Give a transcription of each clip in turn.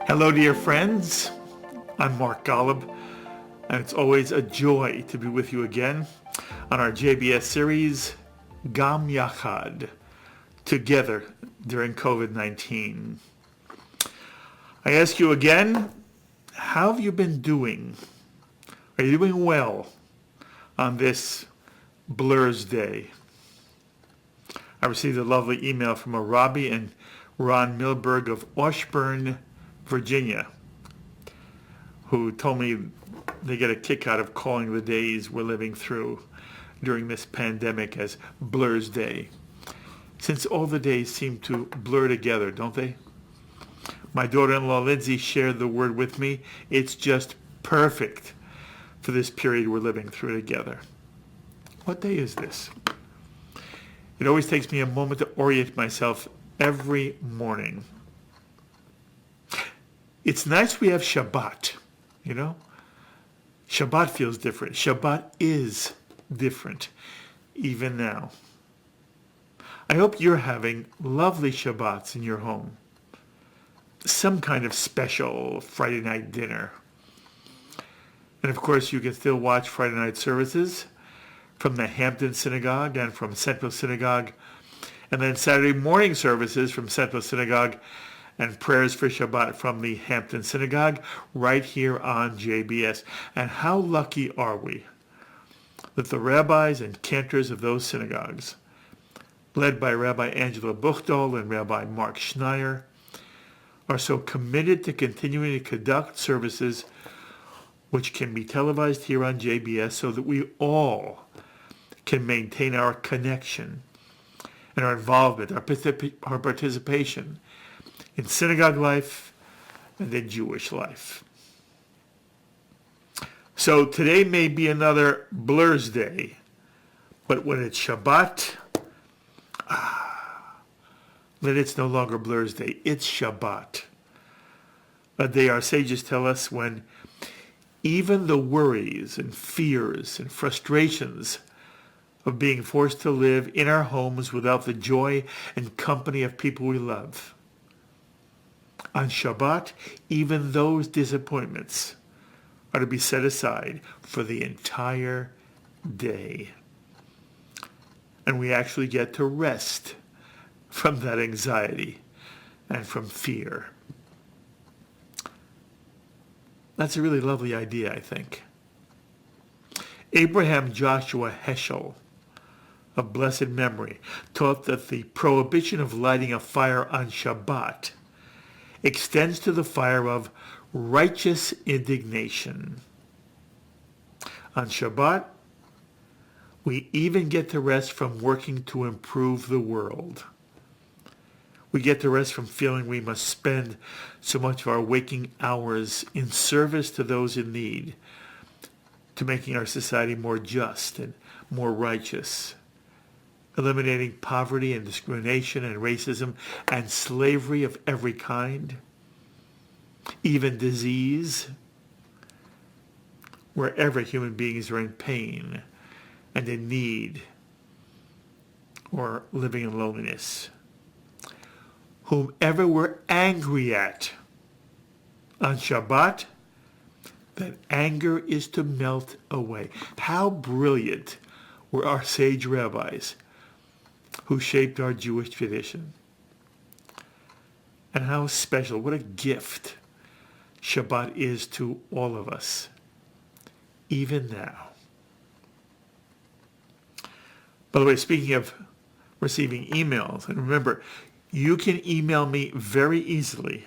Hello, dear friends. I'm Mark Golub, and it's always a joy to be with you again on our JBS series, Gam Yachad, Together During COVID-19. I ask you again, how have you been doing? Are you doing well on this Blur's Day? I received a lovely email from a Robbie and Ron Milberg of Washburn, Virginia, who told me they get a kick out of calling the days we're living through during this pandemic as Blur's Day, since all the days seem to blur together, don't they? My daughter-in-law Lindsay shared the word with me. It's just perfect for this period we're living through together. What day is this? It always takes me a moment to orient myself every morning. It's nice we have Shabbat, you know? Shabbat feels different. Shabbat is different, even now. I hope you're having lovely Shabbats in your home. Some kind of special Friday night dinner. And of course, you can still watch Friday night services from the Hampton Synagogue and from Central Synagogue, and then Saturday morning services from Central Synagogue and prayers for Shabbat from the Hampton Synagogue right here on JBS. And how lucky are we that the rabbis and cantors of those synagogues, led by Rabbi Angela Buchdahl and Rabbi Mark Schneier, are so committed to continuing to conduct services which can be televised here on JBS so that we all can maintain our connection and our involvement, our participation in synagogue life and in Jewish life. So today may be another Blur's Day, but when it's Shabbat, then it's no longer Blur's Day, it's Shabbat. A day our sages tell us when even the worries and fears and frustrations of being forced to live in our homes without the joy and company of people we love. On Shabbat, even those disappointments are to be set aside for the entire day. And we actually get to rest from that anxiety and from fear. That's a really lovely idea, I think. Abraham Joshua Heschel, of blessed memory, taught that the prohibition of lighting a fire on Shabbat extends to the fire of righteous indignation. On Shabbat, we even get to rest from working to improve the world. We get to rest from feeling we must spend so much of our waking hours in service to those in need, to making our society more just and more righteous, eliminating poverty and discrimination and racism and slavery of every kind, even disease, wherever human beings are in pain and in need or living in loneliness. Whomever we're angry at on Shabbat, that anger is to melt away. How brilliant were our sage rabbis who shaped our Jewish tradition. And how special, what a gift Shabbat is to all of us, even now. By the way, speaking of receiving emails, and remember, you can email me very easily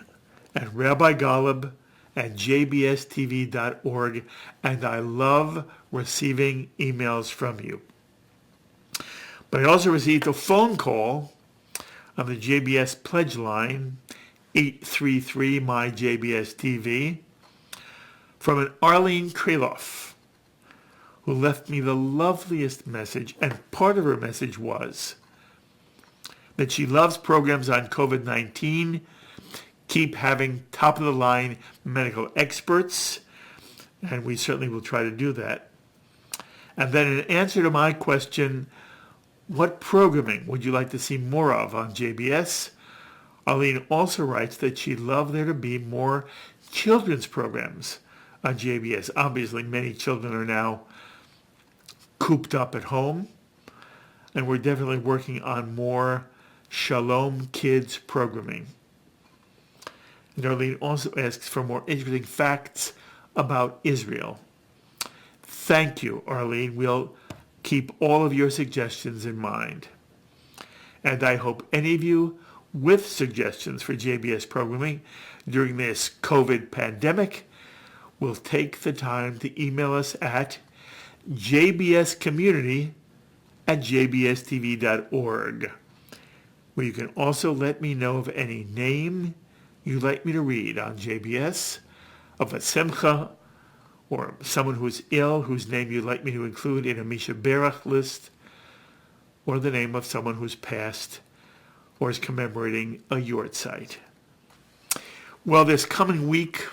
at rabbigolub@jbstv.org, and I love receiving emails from you. But I also received a phone call on the JBS pledge line, 833-MY-JBS-TV, from an Arlene Kraloff, who left me the loveliest message, and part of her message was that she loves programs on COVID-19, keep having top-of-the-line medical experts, and we certainly will try to do that. And then in answer to my question, what programming would you like to see more of on JBS? Arlene also writes that she'd love there to be more children's programs on JBS. Obviously, many children are now cooped up at home, and we're definitely working on more Shalom Kids programming. And Arlene also asks for more interesting facts about Israel. Thank you, Arlene. We'll keep all of your suggestions in mind. And I hope any of you with suggestions for JBS programming during this COVID pandemic will take the time to email us at jbscommunity@jbstv.org, where you can also let me know of any name you'd like me to read on JBS, of a simcha, or someone who's ill whose name you'd like me to include in a Misha Berach list, or the name of someone who's passed or is commemorating a yortzeit. Well, this coming week,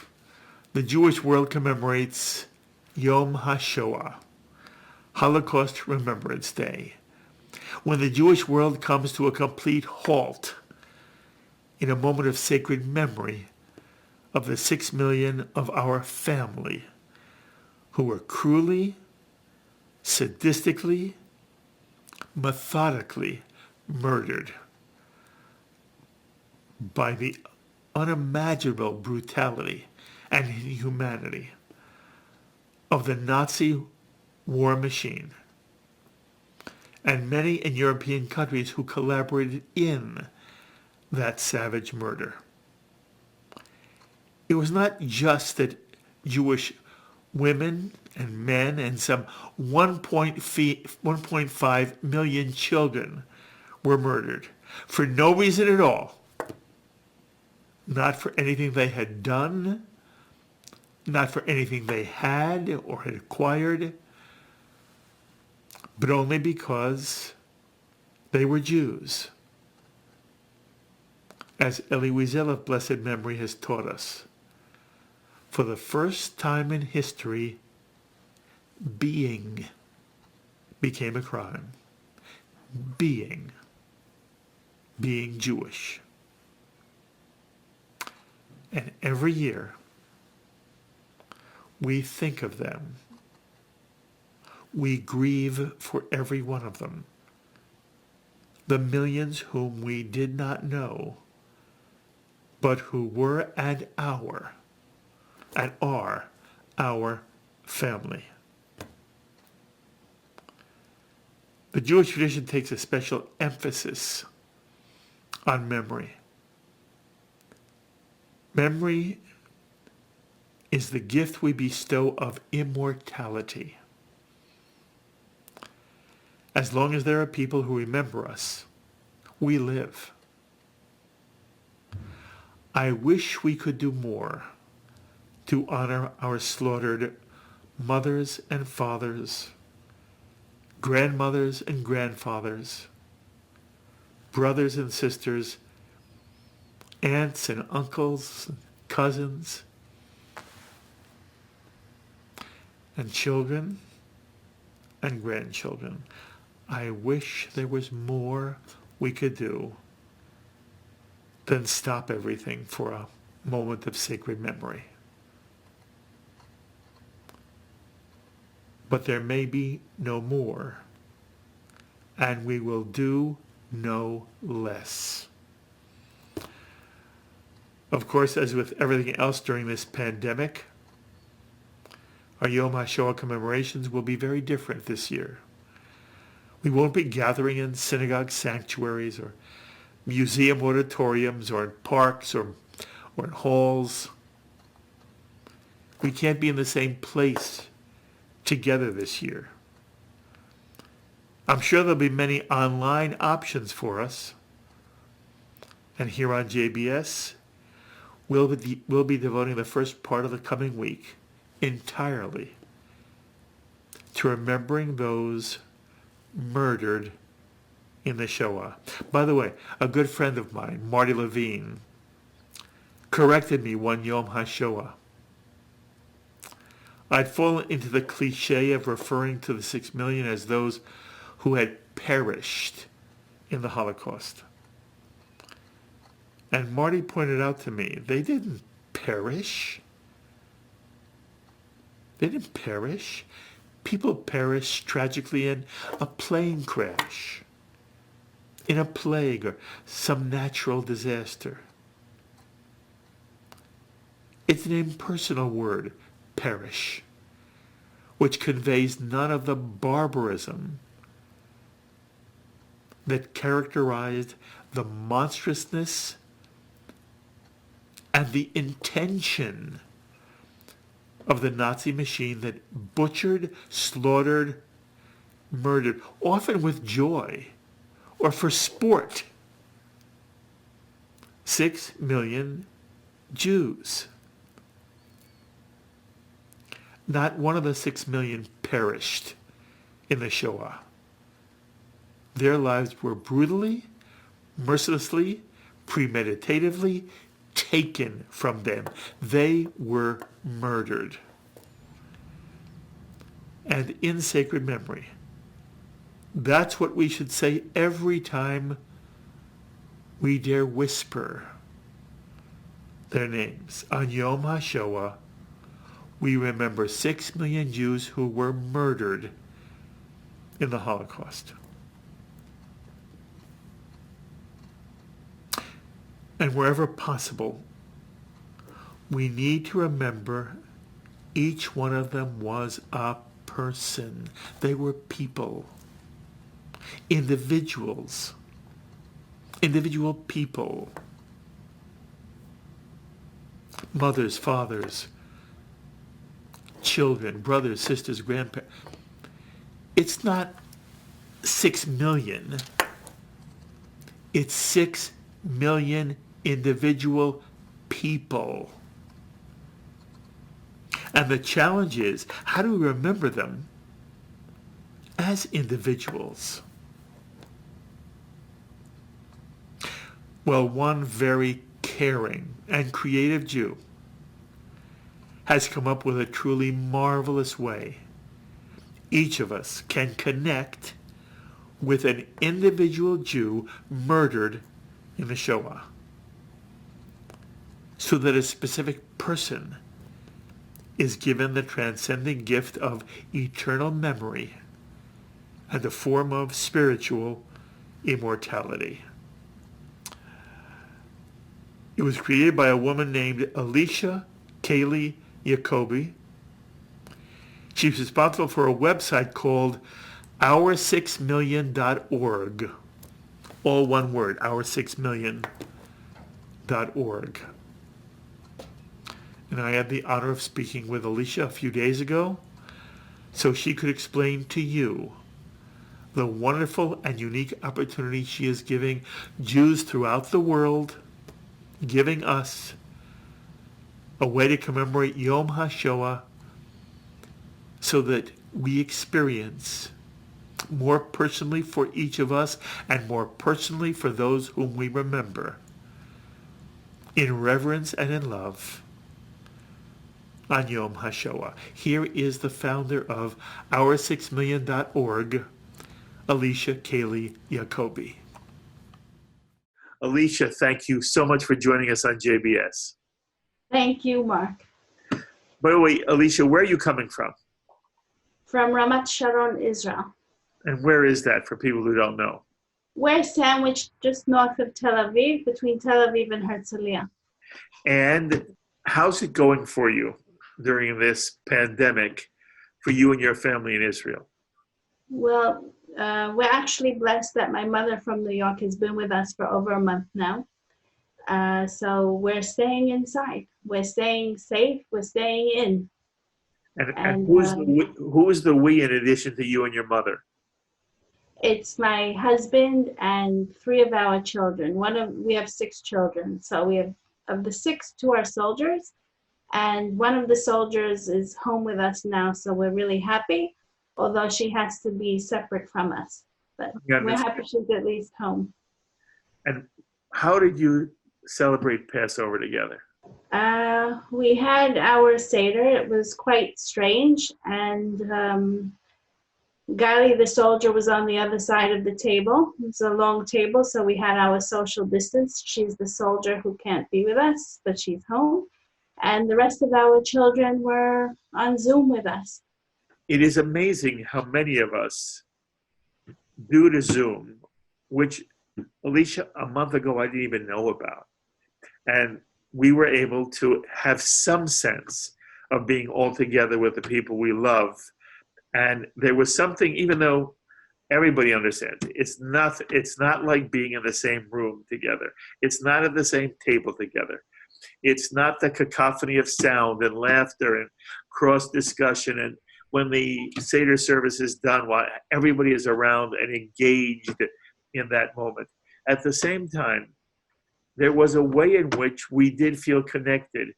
the Jewish world commemorates Yom HaShoah, Holocaust Remembrance Day, when the Jewish world comes to a complete halt in a moment of sacred memory of the 6 million of our family who were cruelly, sadistically, methodically murdered by the unimaginable brutality and inhumanity of the Nazi war machine, and many in European countries who collaborated in that savage murder. It was not just that Jewish women and men and some 1.5 million children were murdered for no reason at all. Not for anything they had done, not for anything they had or had acquired, but only because they were Jews. As Elie Wiesel of blessed memory has taught us, for the first time in history, being became a crime. Being Jewish. And every year, we think of them. We grieve for every one of them. The millions whom we did not know, but who were and are our family. The Jewish tradition takes a special emphasis on memory. Memory is the gift we bestow of immortality. As long as there are people who remember us, we live. I wish we could do more to honor our slaughtered mothers and fathers, grandmothers and grandfathers, brothers and sisters, aunts and uncles, cousins, and children and grandchildren. I wish there was more we could do than stop everything for a moment of sacred memory. But there may be no more, and we will do no less. Of course, as with everything else during this pandemic, our Yom HaShoah commemorations will be very different this year. We won't be gathering in synagogue sanctuaries or museum auditoriums or in parks or in halls. We can't be in the same place together this year. I'm sure there'll be many online options for us. And here on JBS, we'll be devoting the first part of the coming week entirely to remembering those murdered in the Shoah. By the way, a good friend of mine, Marty Levine, corrected me one Yom HaShoah. I'd fallen into the cliche of referring to the 6 million as those who had perished in the Holocaust. And Marty pointed out to me, they didn't perish. They didn't perish. People perish tragically in a plane crash, in a plague, or some natural disaster. It's an impersonal word, perish, which conveys none of the barbarism that characterized the monstrousness and the intention of the Nazi machine that butchered, slaughtered, murdered, often with joy or for sport, 6 million Jews. Not one of the 6 million perished in the Shoah. Their lives were brutally, mercilessly, premeditatively taken from them. They were murdered. And in sacred memory, that's what we should say every time we dare whisper their names. On Yom HaShoah, we remember 6 million Jews who were murdered in the Holocaust. And wherever possible, we need to remember each one of them was a person. They were people, individuals, individual people, mothers, fathers, children, brothers, sisters, grandparents. It's not 6 million. It's 6 million individual people. And the challenge is, how do we remember them as individuals? Well, one very caring and creative Jew has come up with a truly marvelous way each of us can connect with an individual Jew murdered in the Shoah, so that a specific person is given the transcending gift of eternal memory and a form of spiritual immortality. It was created by a woman named Alicia Kaylee Jacoby. She's responsible for a website called Our6Million.org. All one word, Our6Million.org. And I had the honor of speaking with Alicia a few days ago so she could explain to you the wonderful and unique opportunity she is giving Jews throughout the world, giving us a way to commemorate Yom HaShoah so that we experience more personally for each of us and more personally for those whom we remember, in reverence and in love, on Yom HaShoah. Here is the founder of Our6Million.org, Alicia Kaylee Jacoby. Alicia, thank you so much for joining us on JBS. Thank you, Mark. By the way, Alicia, where are you coming from? From Ramat Sharon, Israel. And where is that for people who don't know? We're sandwiched just north of Tel Aviv, between Tel Aviv and Herzliya. And how's it going for you during this pandemic for you and your family in Israel? Well, we're actually blessed that my mother from New York has been with us for over a month now. So we're staying inside. We're staying safe. We're staying in. And who is the we in addition to you and your mother? It's my husband and 3 of our children. We have 6 children. So we have, of the 6, 2 are soldiers. And one of the soldiers is home with us now. So we're really happy, although she has to be separate from us. But we're happy she's at least home. And how did you celebrate Passover together? We had our Seder. It was quite strange, and Gali, the soldier, was on the other side of the table. It was a long table, so we had our social distance. She's the soldier who can't be with us, but she's home. And the rest of our children were on Zoom with us. It is amazing how many of us do to Zoom, which, Alicia, a month ago I didn't even know about. And we were able to have some sense of being all together with the people we love. And there was something, even though everybody understands, it's not like being in the same room together. It's not at the same table together. It's not the cacophony of sound and laughter and cross discussion. And when the Seder service is done, while everybody is around and engaged in that moment. At the same time, there was a way in which we did feel connected.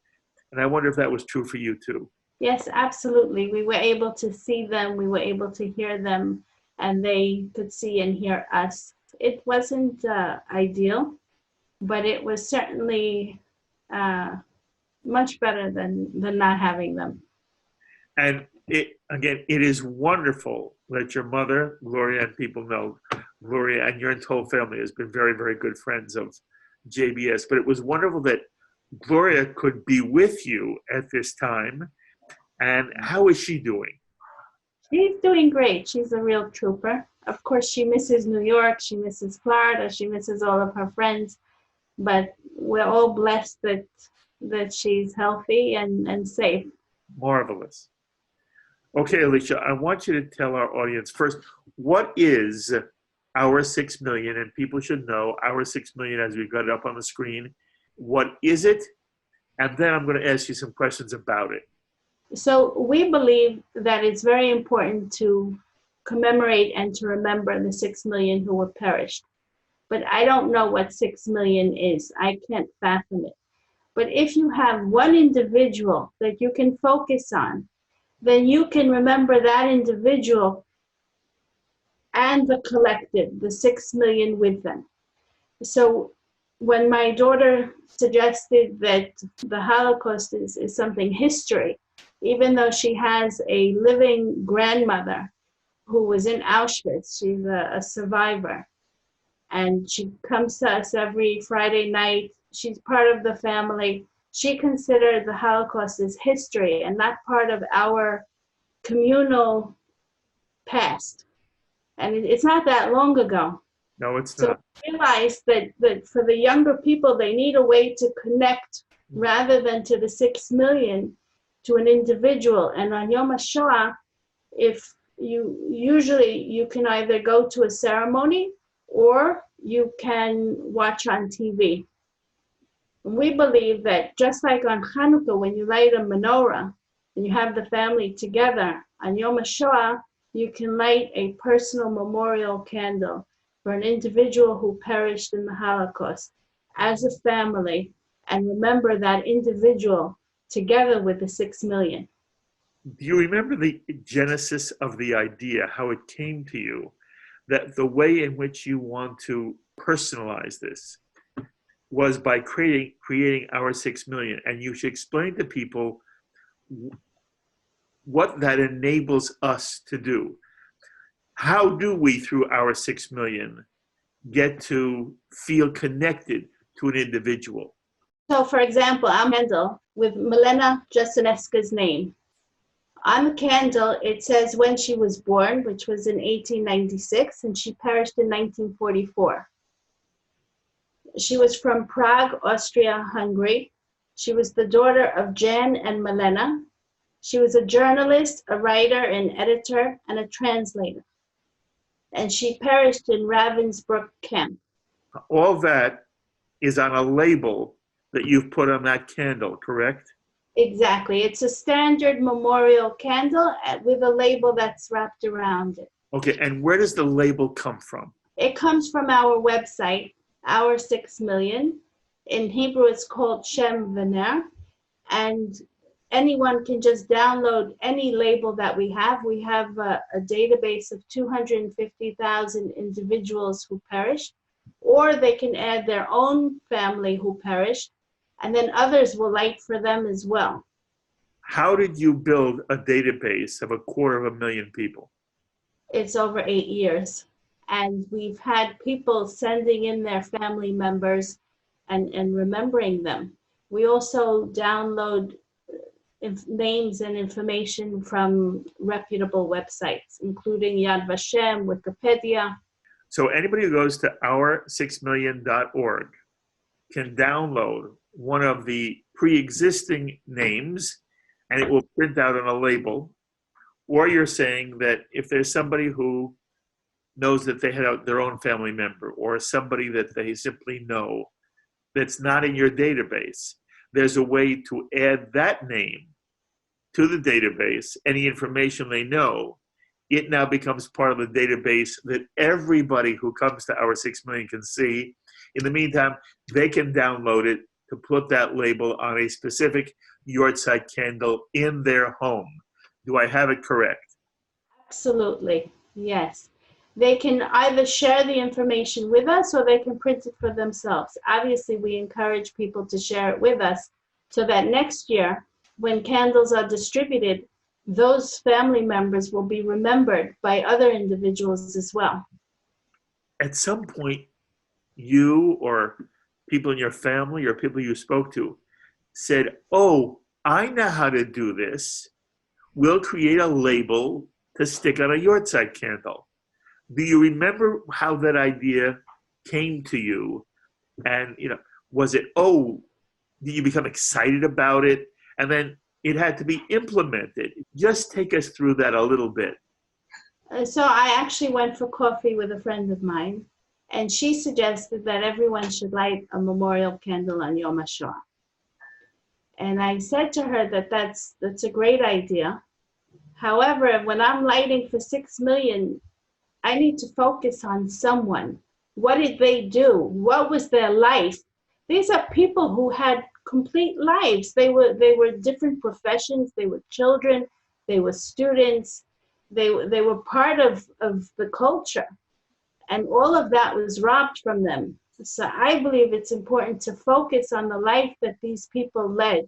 And I wonder if that was true for you too. Yes, absolutely. We were able to see them, we were able to hear them, and they could see and hear us. It wasn't ideal, but it was certainly much better than not having them. And it is wonderful that your mother, Gloria, and people know Gloria and your whole family has been very, very good friends of JBS. But it was wonderful that Gloria could be with you at this time. And how is she doing? She's doing great. She's a real trooper. Of course, she misses New York. She misses Florida. She misses all of her friends. But we're all blessed that she's healthy and safe. Marvelous. Okay, Alicia, I want you to tell our audience first, what is Our 6 Million? And people should know Our 6 Million as we got it up on the screen. What is it? And then I'm going to ask you some questions about it. So we believe that it's very important to commemorate and to remember the 6 million who were perished. But I don't know what 6 million is. I can't fathom it. But if you have one individual that you can focus on, then you can remember that individual and the collective, the 6 million with them. So when my daughter suggested that the Holocaust is something history, even though she has a living grandmother who was in Auschwitz, she's a survivor, and she comes to us every Friday night. She's part of the family. She considered the Holocaust as history and not part of our communal past. And it's not that long ago. No, it's so not. So realize that for the younger people, they need a way to connect rather than to the 6 million, to an individual. And on Yom HaShoah, if you can either go to a ceremony or you can watch on TV. We believe that just like on Hanukkah, when you light a menorah and you have the family together, on Yom HaShoah, you can light a personal memorial candle for an individual who perished in the Holocaust as a family, and remember that individual together with the 6 million. Do you remember the genesis of the idea, how it came to you, that the way in which you want to personalize this was by creating Our 6 Million? And you should explain to people what that enables us to do. How do we, through Our 6 Million, get to feel connected to an individual? So, for example, I'm a candle with Milena Jasenevska's name. On the candle, it says when she was born, which was in 1896, and she perished in 1944. She was from Prague, Austria, Hungary. She was the daughter of Jan and Milena. She was a journalist, a writer, an editor, and a translator. And she perished in Ravensbrück camp. All that is on a label that you've put on that candle, correct? Exactly. It's a standard memorial candle with a label that's wrapped around it. Okay, and where does the label come from? It comes from our website, Our 6 Million. In Hebrew, it's called Shem Vener. And anyone can just download any label that we have. We have a database of 250,000 individuals who perished, or they can add their own family who perished, and then others will light for them as well. How did you build a database of 250,000 people? It's over 8 years. And we've had people sending in their family members and remembering them. We also download names and information from reputable websites, including Yad Vashem, Wikipedia. So anybody who goes to our6million.org can download one of the pre-existing names and it will print out on a label. Or you're saying that if there's somebody who knows that they had their own family member or somebody that they simply know that's not in your database, there's a way to add that name to the database, any information they know, it now becomes part of the database that everybody who comes to Our 6 Million can see. In the meantime, they can download it to put that label on a specific yahrzeit candle in their home. Do I have it correct? Absolutely, yes. They can either share the information with us or they can print it for themselves. Obviously, we encourage people to share it with us so that next year, when candles are distributed, those family members will be remembered by other individuals as well. At some point, you or people in your family or people you spoke to said, oh, I know how to do this. We'll create a label to stick on a yahrzeit candle. Do you remember how that idea came to you? And, was it, oh, did you become excited about it? And then it had to be implemented. Just take us through that a little bit. So I actually went for coffee with a friend of mine, and she suggested that everyone should light a memorial candle on Yom HaShoah. And I said to her that that's a great idea. However, when I'm lighting for 6 million, I need to focus on someone. What did they do? What was their life? These are people who had complete lives. They were different professions. They were children. They were students. They were part of the culture. And all of that was robbed from them. So I believe it's important to focus on the life that these people led.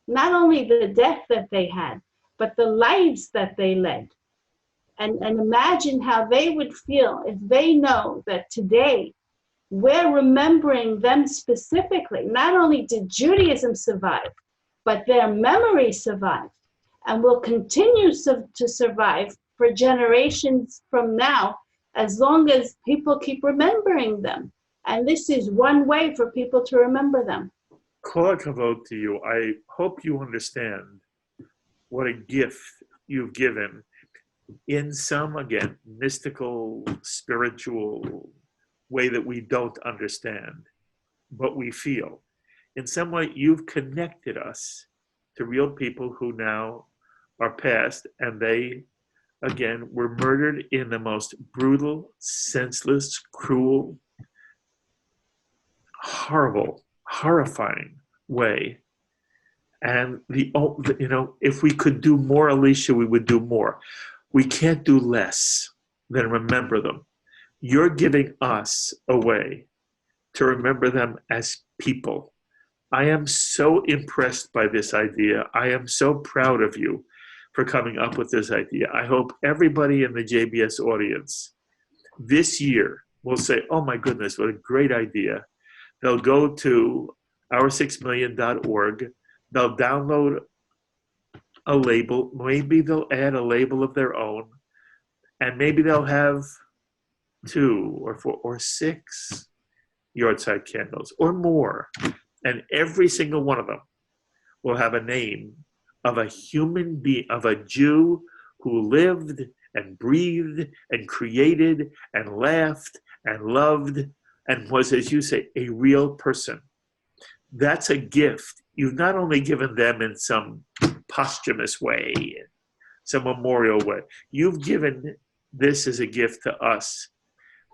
Not only the death that they had, but the lives that they led. And imagine how they would feel if they know that today we're remembering them specifically. Not only did Judaism survive, but their memory survived and will continue to survive for generations from now, as long as people keep remembering them. And this is one way for people to remember them. Kol hakavod to you. I hope you understand what a gift you've given in some, again, mystical, spiritual way that we don't understand, but we feel. In some way, you've connected us to real people who now are past, and they, again, were murdered in the most brutal, senseless, cruel, horrible, horrifying way. And if we could do more, Alicia, we would do more. We can't do less than remember them. You're giving us a way to remember them as people. I am so impressed by this idea. I am so proud of you for coming up with this idea. I hope everybody in the JBS audience this year will say, oh my goodness, what a great idea. They'll go to our6million.org. They'll download a label. Maybe they'll add a label of their own. And maybe they'll have 2 or 4 or 6 yahrzeit candles or more. And every single one of them will have a name of a human being, of a Jew who lived and breathed and created and laughed and loved and was, as you say, a real person. That's a gift. You've not only given them in some posthumous way, some memorial way, you've given this as a gift to us.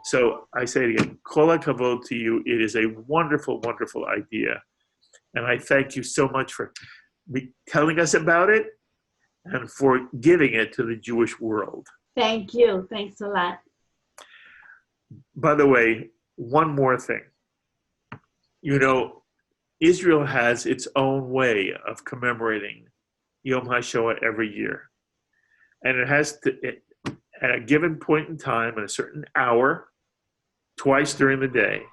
So I say it again, kol hakavod to you. It is a wonderful, wonderful idea. And I thank you so much for telling us about it and for giving it to the Jewish world. Thank you. Thanks a lot. By the way, one more thing. Israel has its own way of commemorating Yom HaShoah every year. And at a given point in time, at a certain hour, twice during the day,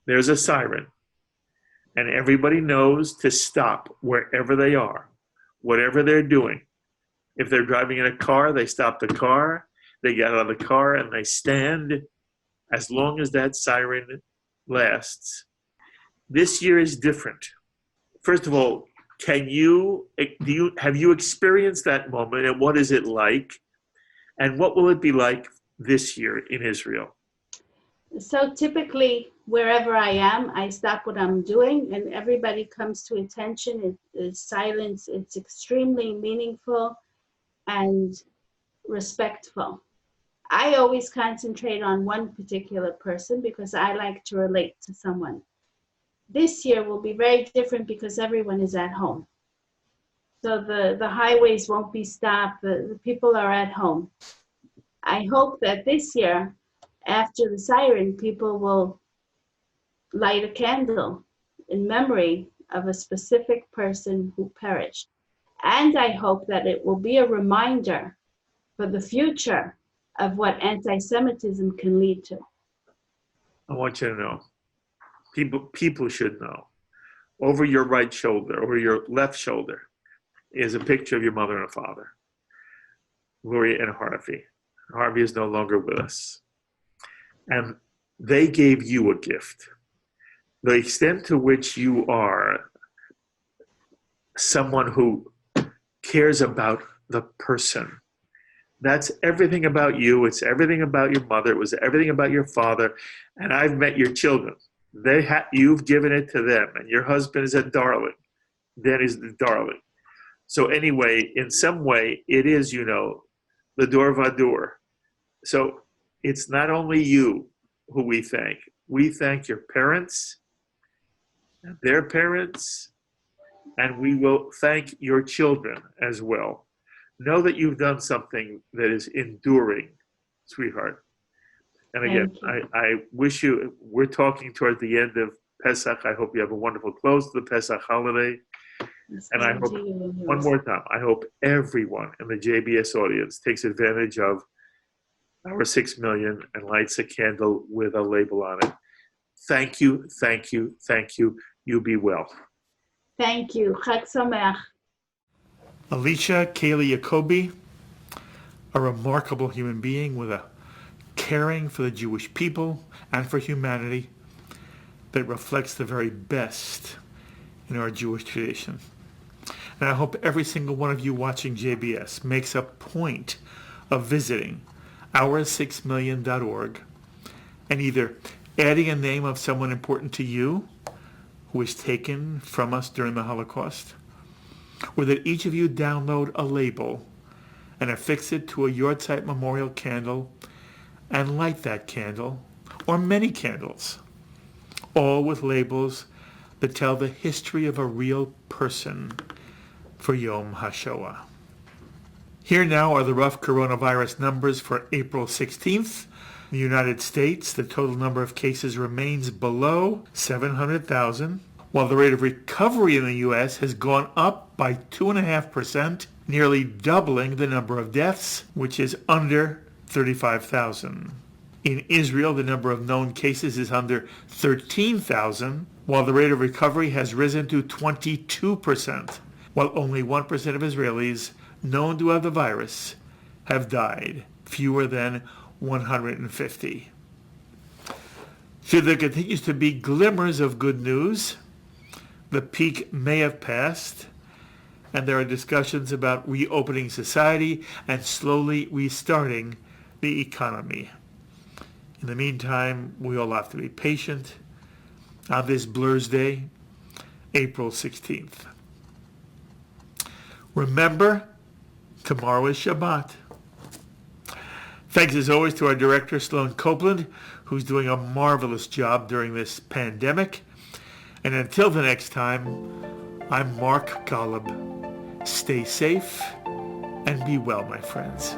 there's a siren, and everybody knows to stop wherever they are, whatever they're doing. If they're driving in a car, they stop the car, they get out of the car, and they stand as long as that siren lasts. This year is different. First of all, have you experienced that moment, and what is it like? And what will it be like this year in Israel? So typically, wherever I am, I stop what I'm doing and everybody comes to attention. It is silence. It's extremely meaningful and respectful. I always concentrate on one particular person because I like to relate to someone. This year will be very different because everyone is at home. So the highways won't be stopped. The people are at home. I hope that this year, after the siren, people will light a candle in memory of a specific person who perished. And I hope that it will be a reminder for the future of what anti-Semitism can lead to. I want you to know, people should know. Over your right shoulder, over your left shoulder, is a picture of your mother and father, Gloria and Harvey. Harvey is no longer with us. And they gave you a gift. The extent to which you are someone who cares about the person. That's everything about you. It's everything about your mother. It was everything about your father. And I've met your children. You've given it to them. And your husband is a darling. Danny's the darling. So anyway, in some way, it is, the Dor Vadur. So it's not only you who we thank. We thank your parents, and their parents, and we will thank your children as well. Know that you've done something that is enduring, sweetheart. And again, I wish you, we're talking toward the end of Pesach. I hope you have a wonderful close to the Pesach holiday. And I hope, one more time, I hope everyone in the JBS audience takes advantage of our 6 million and lights a candle with a label on it. Thank you, thank you, thank you. You be well. Thank you. Chag Sameach. Alicia Kaylee Jacoby, a remarkable human being with a caring for the Jewish people and for humanity that reflects the very best in our Jewish tradition. And I hope every single one of you watching JBS makes a point of visiting Our6Million.org and either adding a name of someone important to you who was taken from us during the Holocaust, or that each of you download a label and affix it to a Yortzeit memorial candle and light that candle, or many candles, all with labels that tell the history of a real person for Yom HaShoah. Here now are the rough coronavirus numbers for April 16th. In the United States, the total number of cases remains below 700,000, while the rate of recovery in the U.S. has gone up by 2.5%, nearly doubling the number of deaths, which is under 35,000. In Israel, the number of known cases is under 13,000, while the rate of recovery has risen to 22%, while only 1% of Israelis known to have the virus have died, fewer than 150. So there continues to be glimmers of good news. The peak may have passed, and there are discussions about reopening society and slowly restarting the economy. In the meantime, we all have to be patient on this Blur's Day, April 16th. Remember, tomorrow is Shabbat. Thanks as always to our director, Sloan Copeland, who's doing a marvelous job during this pandemic. And until the next time, I'm Mark Golub. Stay safe and be well, my friends.